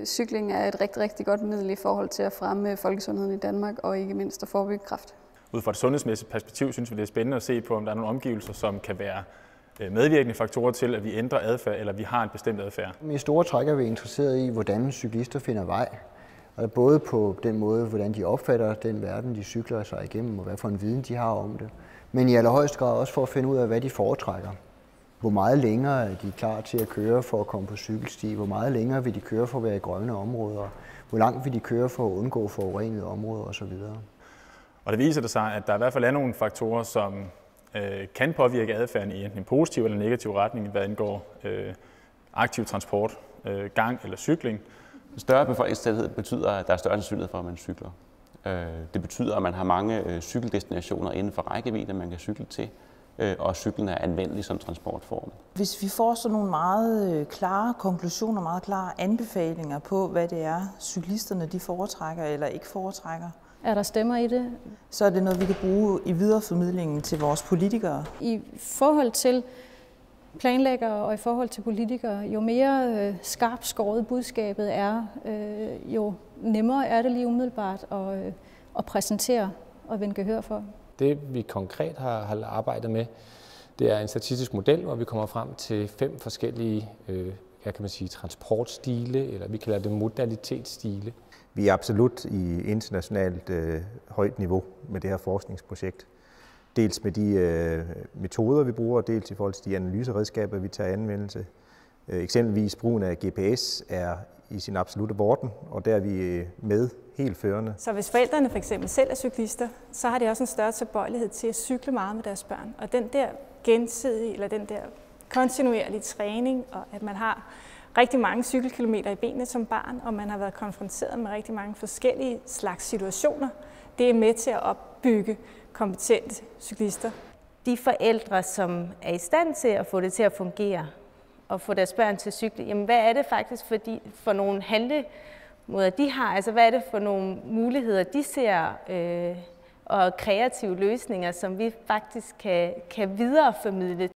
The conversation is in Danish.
Cykling er et rigtig, rigtig godt middel i forhold til at fremme folkesundheden i Danmark og ikke mindst at forebygge kræft. Ud fra et sundhedsmæssigt perspektiv synes vi, det er spændende at se på, om der er nogle omgivelser, som kan være medvirkende faktorer til, at vi ændrer adfærd, eller vi har en bestemt adfærd. I store træk er vi interesseret i, hvordan cyklister finder vej. Og både på den måde, hvordan de opfatter den verden, de cykler sig igennem, og hvad for en viden de har om det. Men i allerhøjeste grad også for at finde ud af, hvad de foretrækker. Hvor meget længere er de klar til at køre for at komme på cykelsti? Hvor meget længere vil de køre for at være i grønne områder? Hvor langt vil de køre for at undgå forurenede områder osv.? Og det viser det sig, at der i hvert fald er nogle faktorer, som kan påvirke adfærden i enten en positiv eller negativ retning, hvad angår aktiv transport, gang eller cykling. Større befolkningstæthed betyder, at der er større sandsynlighed for, at man cykler. Det betyder, at man har mange cykeldestinationer inden for rækkevidde, man kan cykle til, og cyklen er anvendelig som transportform. Hvis vi får sådan nogle meget klare konklusioner, meget klare anbefalinger på, hvad det er, cyklisterne de foretrækker eller ikke foretrækker, Er der stemmer i det? så er det noget, vi kan bruge i videreformidlingen til vores politikere. I forhold til planlæggere og i forhold til politikere, jo mere skarpt skåret budskabet er, jo nemmere er det lige umiddelbart at præsentere og vinde gehør for. Det vi konkret har arbejdet med, det er en statistisk model, hvor vi kommer frem til 5 forskellige transportstile, eller vi kalder det modalitetsstile. Vi er absolut i internationalt højt niveau med det her forskningsprojekt. Dels med de metoder, vi bruger, dels i forhold til de analyseredskaber, vi tager i anvendelse. Eksempelvis brugen af GPS er i sin absolutte vorden, og der er vi med helt førende. Så hvis forældrene for eksempel selv er cyklister, så har de også en større tilbøjelighed til at cykle meget med deres børn. Og den der gensidige, eller den der kontinuerlige træning, og at man har rigtig mange cykelkilometer i benene som barn, og man har været konfronteret med rigtig mange forskellige slags situationer, det er med til at opbygge kompetente cyklister. De forældre, som er i stand til at få det til at fungere, og få deres børn til at cykle, jamen hvad er det faktisk for nogle handlemåder, de har? Altså hvad er det for nogle muligheder, de ser, og kreative løsninger, som vi faktisk kan videreformidle